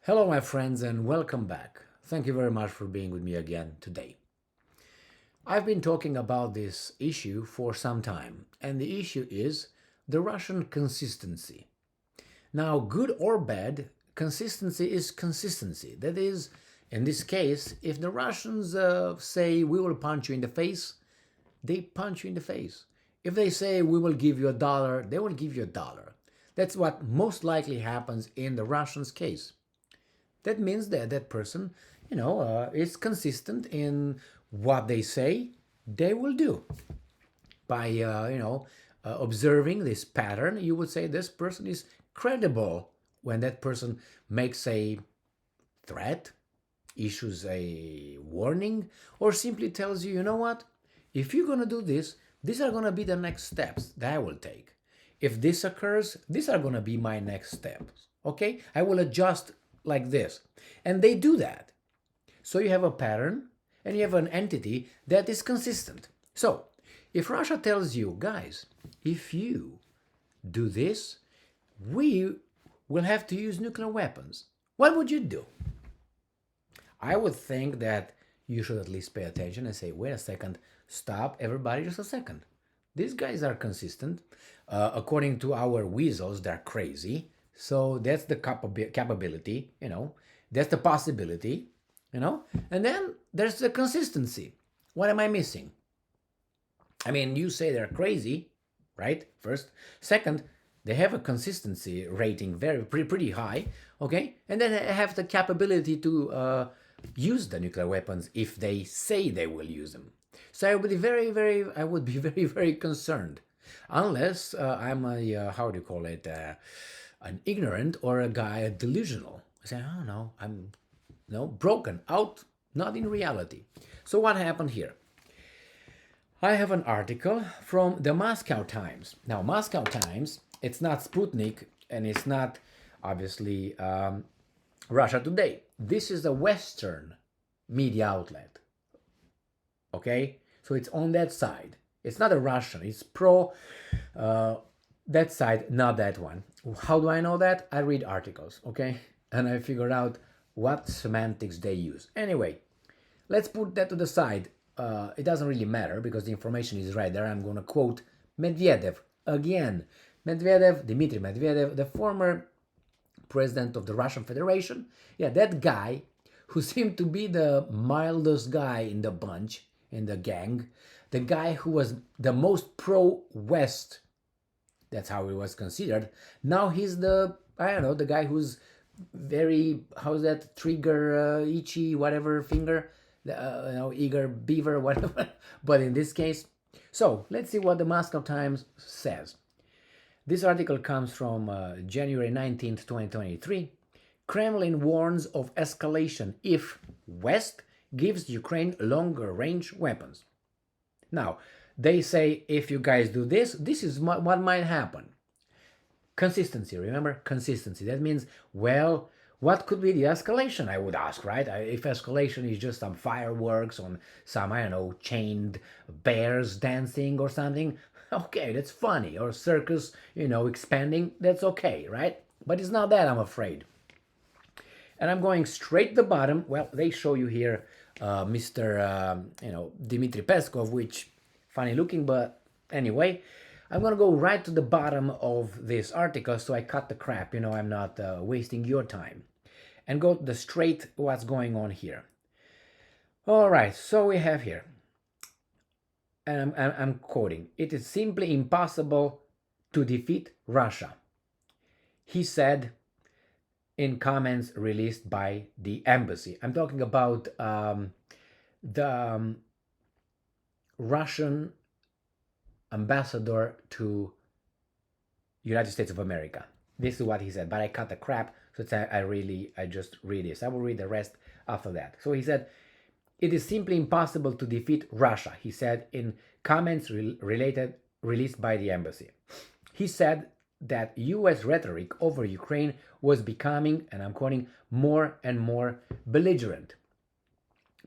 Hello, my friends, and welcome back. Thank you very much for being with me again today. I've been talking about this issue for some time, and the issue is the Russian consistency. Now, good or bad, consistency is consistency. That is, in this case, if the Russians say we will punch you in the face, they punch you in the face. If they say we will give you a dollar, they will give you a dollar. That's what most likely happens in the Russians' case. That means that that person, is consistent in what they say they will do. By, observing this pattern, you would say this person is credible when that person makes a threat, issues a warning, or simply tells you, you know what, if you're going to do this, these are going to be the next steps that I will take. If this occurs, these are going to be my next steps. Okay? I will adjust like this. And they do that. So you have a pattern and you have an entity that is consistent. So if Russia tells you, guys, if you do this, we will have to use nuclear weapons, what would you do? I would think that you should at least pay attention and say, wait a second, stop, everybody, just a second. These guys are consistent. According to our weasels, they're crazy. So that's the capability, that's the possibility, and then there's the consistency. What am I missing? I mean, you say they're crazy, right? First. Second, they have a consistency rating pretty high, okay? And then they have the capability to use the nuclear weapons if they say they will use them. So I would be very concerned, unless I'm a how do you call it, an ignorant or a guy delusional. I say, oh no, I'm broken out, not in reality. So what happened here? I have an article from the Moscow Times. Now, Moscow Times, it's not Sputnik and it's not obviously Russia Today. This is a Western media outlet. Okay, so it's on that side. It's not a Russian. It's pro that side, not that one. How do I know that? I read articles, okay, and I figured out what semantics they use. Anyway, let's put that to the side. It doesn't really matter because the information is right there. I'm going to quote Medvedev again. Dmitry Medvedev, the former president of the Russian Federation. Yeah, that guy who seemed to be the mildest guy in the bunch, in the gang, the guy who was the most pro-West. That's how he was considered. Now he's the guy who's very, how's that, trigger, itchy, whatever, finger, eager beaver, whatever. But in this case, so let's see what the Moscow Times says. This article comes from January 19th, 2023. Kremlin warns of escalation if West gives Ukraine longer range weapons. Now, they say if you guys do this, this is what might happen. Consistency, remember? Consistency. That means, well, what could be the escalation, I would ask, right? If escalation is just some fireworks on some, chained bears dancing or something, okay, that's funny. Or circus, expanding, that's okay, right? But it's not that, I'm afraid. And I'm going straight to the bottom. Well, they show you here Mr. Dmitry Peskov, which funny looking, but anyway, I'm gonna go right to the bottom of this article, so I cut the crap. I'm not wasting your time, and go the straight what's going on here. All right, so we have here, and I'm quoting: "It is simply impossible to defeat Russia," he said in comments released by the embassy. I'm talking about the Russian ambassador to United States of America. This is what he said, but I cut the crap, so I just read this. I will read the rest after that. So he said, "It is simply impossible to defeat Russia," he said in comments released by the embassy. He said that US rhetoric over Ukraine was becoming, and I'm quoting, more and more belligerent,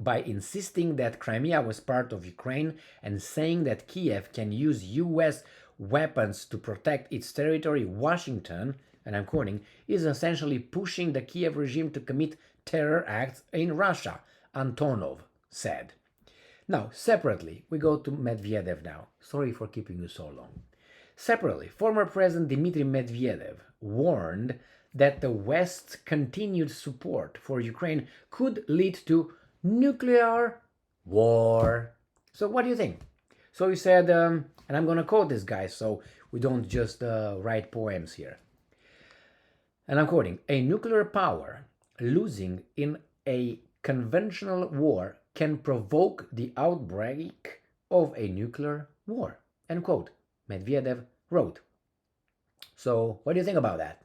by insisting that Crimea was part of Ukraine and saying that Kiev can use US weapons to protect its territory. Washington, and I'm quoting, is essentially pushing the Kiev regime to commit terror acts in Russia, Antonov said. Now, separately, we go to Medvedev now. Sorry for keeping you so long. Separately, former President Dmitry Medvedev warned that the West's continued support for Ukraine could lead to nuclear war. So, what do you think? So, he said, and I'm going to quote this guy so we don't just write poems here. And I'm quoting, a nuclear power losing in a conventional war can provoke the outbreak of a nuclear war. End quote. Medvedev wrote. So, what do you think about that?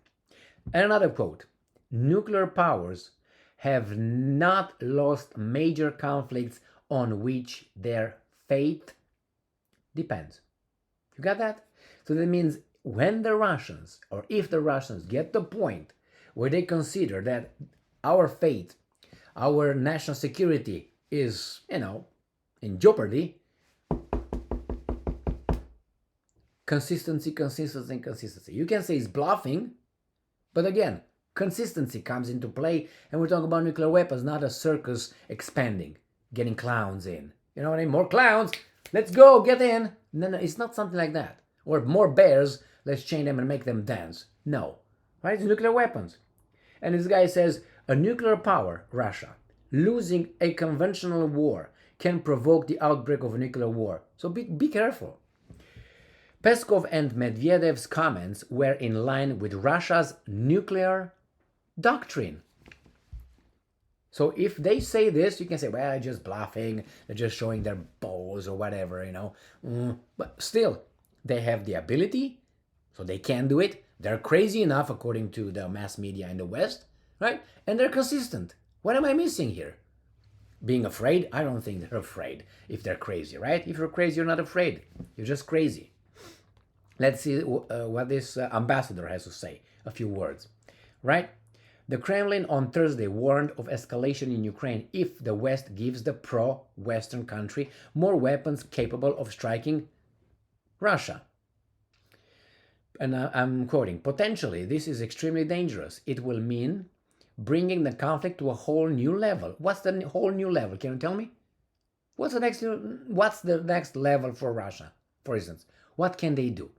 And another quote, nuclear powers have not lost major conflicts on which their fate depends. You got that? So that means when the Russians, or if the Russians get the point where they consider that our fate, our national security is, in jeopardy, consistency. You can say it's bluffing, but again, consistency comes into play, and we're talking about nuclear weapons, not a circus expanding, getting clowns in. You know what I mean? More clowns, let's go, get in. No, it's not something like that. Or more bears, let's chain them and make them dance. No, right? It's nuclear weapons. And this guy says, a nuclear power, Russia, losing a conventional war can provoke the outbreak of a nuclear war. So be careful. Peskov and Medvedev's comments were in line with Russia's nuclear doctrine. So if they say this, you can say, well, just bluffing, they're just showing their balls or whatever, But still, they have the ability, so they can do it. They're crazy enough, according to the mass media in the West, right? And they're consistent. What am I missing here? Being afraid? I don't think they're afraid if they're crazy, right? If you're crazy, you're not afraid. You're just crazy. Let's see what this ambassador has to say. A few words, right? The Kremlin on Thursday warned of escalation in Ukraine if the West gives the pro-Western country more weapons capable of striking Russia. And I'm quoting, potentially, this is extremely dangerous. It will mean bringing the conflict to a whole new level. What's the whole new level? Can you tell me? What's the next level for Russia, for instance? What can they do?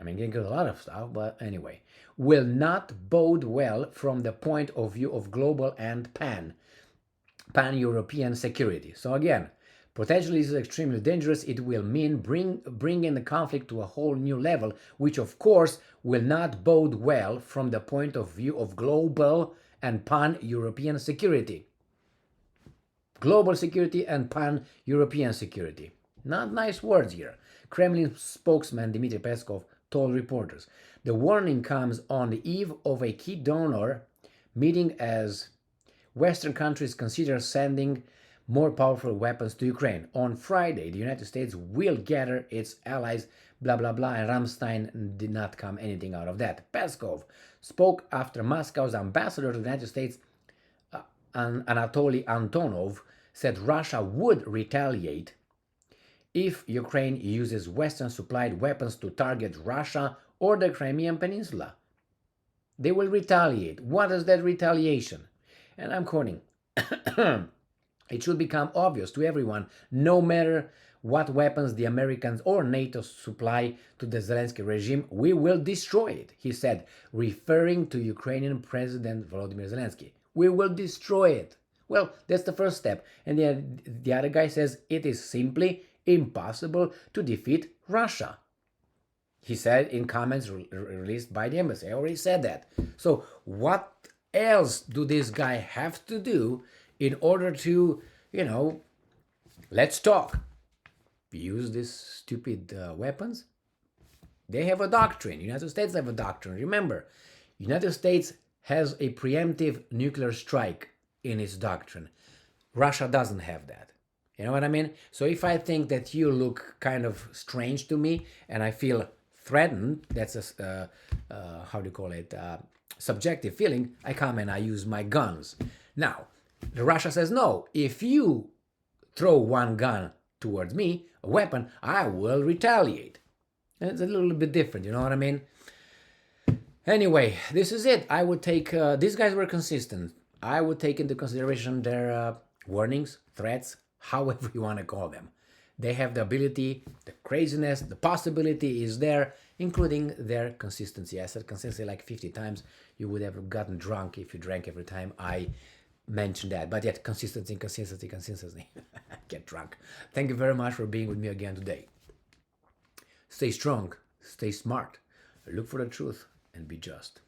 I mean, they can do a lot of stuff, but anyway. Will not bode well from the point of view of global and pan-European security. So again, potentially this is extremely dangerous. It will mean bringing the conflict to a whole new level, which of course will not bode well from the point of view of global and pan-European security. Global security and pan-European security. Not nice words here. Kremlin spokesman Dmitry Peskov told reporters. The warning comes on the eve of a key donor meeting as Western countries consider sending more powerful weapons to Ukraine. On Friday, the United States will gather its allies, blah, blah, blah, and Ramstein did not come anything out of that. Peskov spoke after Moscow's ambassador to the United States, Anatoly Antonov, said Russia would retaliate if Ukraine uses Western-supplied weapons to target Russia or the Crimean Peninsula. They will retaliate. What is that retaliation? And I'm quoting, it should become obvious to everyone, no matter what weapons the Americans or NATO supply to the Zelensky regime, we will destroy it, he said, referring to Ukrainian President Volodymyr Zelensky. We will destroy it. Well, that's the first step. And the other guy says it is simply impossible to defeat Russia. He said in comments released by the embassy. I already said that. So what else do this guy have to do in order to, let's talk? Use these stupid weapons? They have a doctrine. United States have a doctrine. Remember, United States has a preemptive nuclear strike in its doctrine. Russia doesn't have that. You know what I mean? So if I think that you look kind of strange to me and I feel threatened, that's a, subjective feeling, I come and I use my guns. Now, Russia says, no, if you throw one gun towards me, a weapon, I will retaliate. And it's a little bit different, you know what I mean? Anyway, this is it. I would take, these guys were consistent. I would take into consideration their warnings, threats, however you want to call them. They have the ability, the craziness, the possibility is there, including their consistency. I said consistency like 50 times. You would have gotten drunk if you drank every time I mentioned that. But yet, consistency, consistency, consistency. Get drunk. Thank you very much for being with me again today. Stay strong, stay smart, look for the truth, and be just.